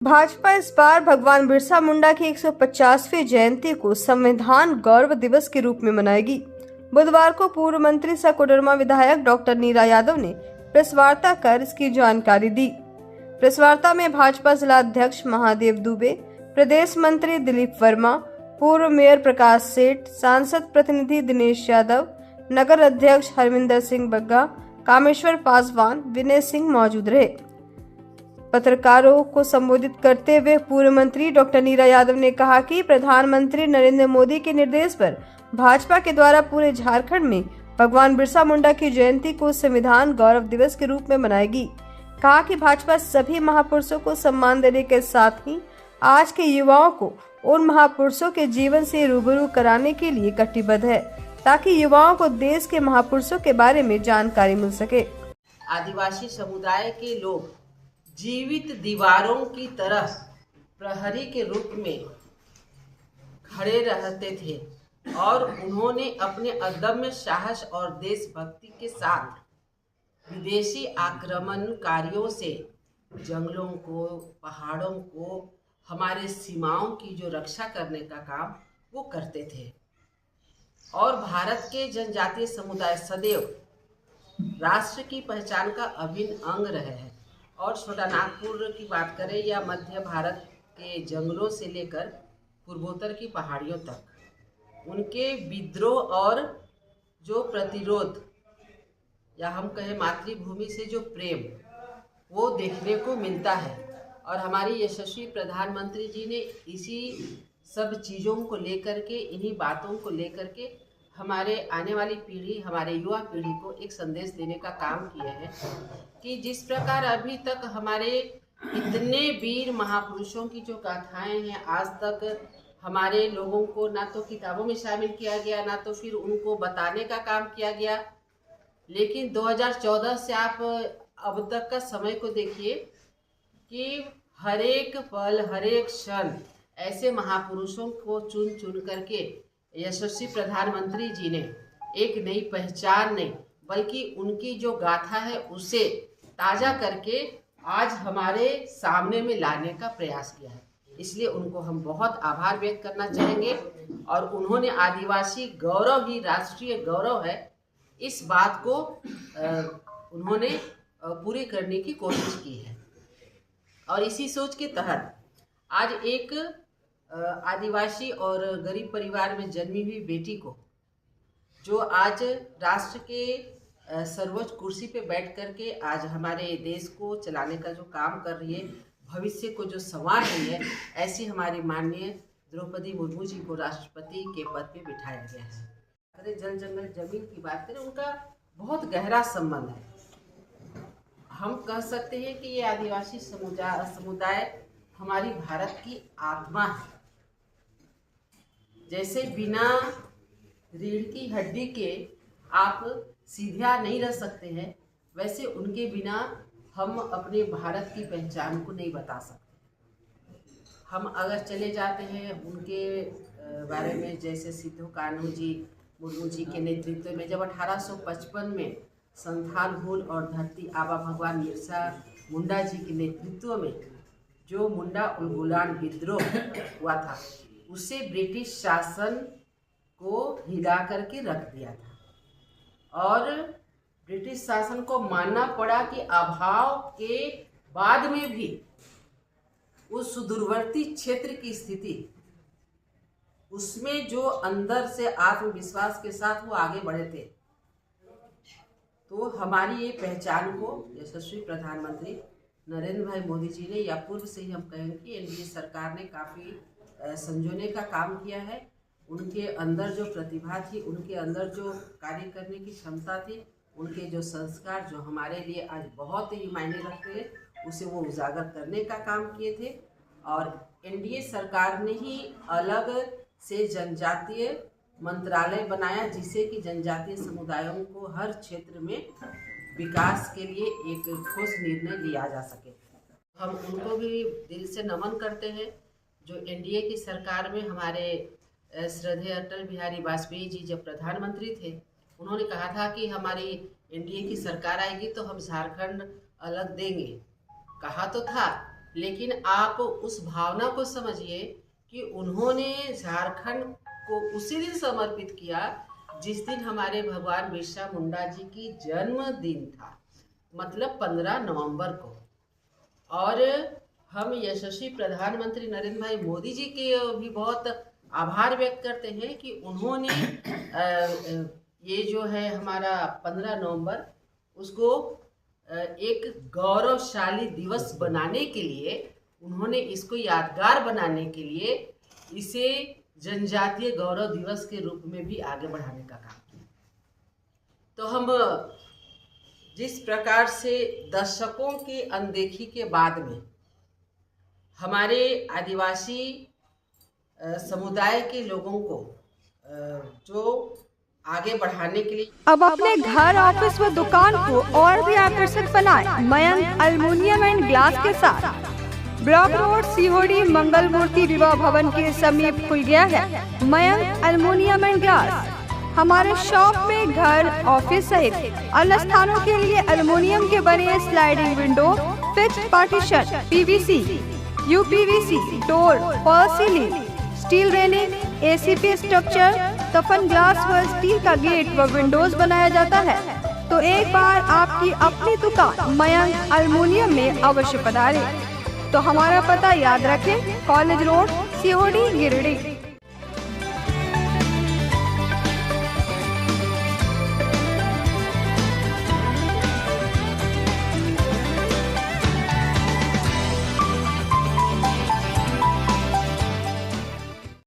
भाजपा इस बार भगवान बिरसा मुंडा की 150वीं जयंती को संविधान गौरव दिवस के रूप में मनाएगी। बुधवार को पूर्व मंत्री सह कोडरमा विधायक डॉक्टर नीरा यादव ने प्रेस वार्ता कर इसकी जानकारी दी। प्रेस वार्ता में भाजपा जिला अध्यक्ष महादेव दुबे, प्रदेश मंत्री दिलीप वर्मा, पूर्व मेयर प्रकाश सेठ, सांसद प्रतिनिधि दिनेश यादव, नगर अध्यक्ष हरविंदर सिंह बग्गा, कामेश्वर पासवान, विनय सिंह मौजूद रहे। पत्रकारों को संबोधित करते हुए पूर्व मंत्री डॉक्टर नीरा यादव ने कहा कि प्रधानमंत्री नरेंद्र मोदी के निर्देश पर भाजपा के द्वारा पूरे झारखंड में भगवान बिरसा मुंडा की जयंती को संविधान गौरव दिवस के रूप में मनाएगी। कहा कि भाजपा सभी महापुरुषों को सम्मान देने के साथ ही आज के युवाओं को उन महापुरुषों के जीवन से रूबरू कराने के लिए कटिबद्ध है, ताकि युवाओं को देश के महापुरुषों के बारे में जानकारी मिल सके। आदिवासी समुदाय के लोग जीवित दीवारों की तरह प्रहरी के रूप में खड़े रहते थे और उन्होंने अपने अदम्य साहस और देशभक्ति के साथ विदेशी आक्रमणकारियों से जंगलों को, पहाड़ों को, हमारे सीमाओं की जो रक्षा करने का काम वो करते थे। और भारत के जनजातीय समुदाय सदैव राष्ट्र की पहचान का अभिन्न अंग रहे हैं। और छोटानागपुर की बात करें या मध्य भारत के जंगलों से लेकर पूर्वोत्तर की पहाड़ियों तक, उनके विद्रोह और जो प्रतिरोध या हम कहें मातृभूमि से जो प्रेम वो देखने को मिलता है। और हमारी यशस्वी प्रधानमंत्री जी ने इसी सब चीज़ों को लेकर के, इन्हीं बातों को लेकर के हमारे आने वाली पीढ़ी, हमारे युवा पीढ़ी को एक संदेश देने का काम किया है कि जिस प्रकार अभी तक हमारे इतने वीर महापुरुषों की जो गाथाएं हैं, आज तक हमारे लोगों को ना तो किताबों में शामिल किया गया, ना तो फिर उनको बताने का काम किया गया। लेकिन 2014 से आप अब तक का समय को देखिए कि हर एक पल, हर एक क्षण ऐसे महापुरुषों को चुन चुन करके यशस्वी प्रधानमंत्री जी ने एक नई पहचान नहीं बल्कि उनकी जो गाथा है उसे ताज़ा करके आज हमारे सामने में लाने का प्रयास किया है। इसलिए उनको हम बहुत आभार व्यक्त करना चाहेंगे। और उन्होंने आदिवासी गौरव ही राष्ट्रीय गौरव है, इस बात को उन्होंने पूरी करने की कोशिश की है। और इसी सोच के तहत आज एक आदिवासी और गरीब परिवार में जन्मी हुई बेटी को, जो आज राष्ट्र के सर्वोच्च कुर्सी पे बैठ करके आज हमारे देश को चलाने का जो काम कर रही है, भविष्य को जो संवार रही है, ऐसी हमारी माननीय द्रौपदी मुर्मू जी को राष्ट्रपति के पद पे बिठाया गया है। अगर जल जंगल जमीन की बात करें, उनका बहुत गहरा संबंध है। हम कह सकते हैं कि ये आदिवासी समुदाय हमारी भारत की आत्मा है। जैसे बिना रीढ़ की हड्डी के आप सीधा नहीं रह सकते हैं, वैसे उनके बिना हम अपने भारत की पहचान को नहीं बता सकते। हम अगर चले जाते हैं उनके बारे में, जैसे सिद्धू कान्हू जी मुर्मू जी के नेतृत्व में जब 1855 में संथाल हूल और धरती आबा भगवान बिरसा मुंडा जी के नेतृत्व में जो मुंडा उलगुलान विद्रोह हुआ था, उसे ब्रिटिश शासन को हिला करके रख दिया था। और ब्रिटिश शासन को मानना पड़ा कि अभाव के बाद में भी उस सुदूरवर्ती क्षेत्र की स्थिति, उसमें जो अंदर से आत्मविश्वास के साथ वो आगे बढ़े थे। तो हमारी ये पहचान को यशस्वी प्रधानमंत्री नरेंद्र भाई मोदी जी ने, या पूर्व से ही हम कहेंगे कि एनडीए सरकार ने काफ़ी संजोने का काम किया है। उनके अंदर जो प्रतिभा थी, उनके अंदर जो कार्य करने की क्षमता थी, उनके जो संस्कार जो हमारे लिए आज बहुत ही मायने रखते हैं, उसे वो उजागर करने का काम किए थे। और एनडीए सरकार ने ही अलग से जनजातीय मंत्रालय बनाया, जिससे कि जनजातीय समुदायों को हर क्षेत्र में विकास के लिए एक ठोस निर्णय लिया जा सके। हम उनको भी दिल से नमन करते हैं जो एनडीए की सरकार में हमारे श्रद्धेय अटल बिहारी वाजपेयी जी जब प्रधानमंत्री थे, उन्होंने कहा था कि हमारी एनडीए की सरकार आएगी तो हम झारखंड अलग देंगे। कहा तो था, लेकिन आप उस भावना को समझिए कि उन्होंने झारखंड को उसी दिन समर्पित किया जिस दिन हमारे भगवान बिरसा मुंडा जी की जन्मदिन था, मतलब 15 नवंबर को। और हम यशस्वी प्रधानमंत्री नरेंद्र भाई मोदी जी के भी बहुत आभार व्यक्त करते हैं कि उन्होंने ये जो है हमारा 15 नवंबर उसको एक गौरवशाली दिवस बनाने के लिए, उन्होंने इसको यादगार बनाने के लिए इसे जनजातीय गौरव दिवस के रूप में भी आगे बढ़ाने का काम किया। तो हम जिस प्रकार से दशकों की अनदेखी के बाद में हमारे आदिवासी समुदाय के लोगों को जो आगे बढ़ाने के लिए अब अपने घर, ऑफिस व दुकान को और भी आकर्षक बनाएं मयंक एल्युमिनियम एंड ग्लास के साथ। ब्लॉक रोड सीहोड़ी मंगल मूर्ति विवाह भवन के समीप खुल गया है मयंक एल्युमिनियम एंड ग्लास। हमारे शॉप में घर, ऑफिस सहित अन्य स्थानों के लिए एल्युमिनियम के बने sliding window, fixed partition, PVC, UPVC, door, fall ceiling, steel railing, ACP structure, तफन ग्लास व स्टील का गेट व विंडोज बनाया जाता है। तो एक बार आपकी अपनी दुकान मयंक एल्युमिनियम में अवश्य पधारें। तो हमारा पता याद रखें, कॉलेज रोड, सीहोड़ी, गिरिडीह।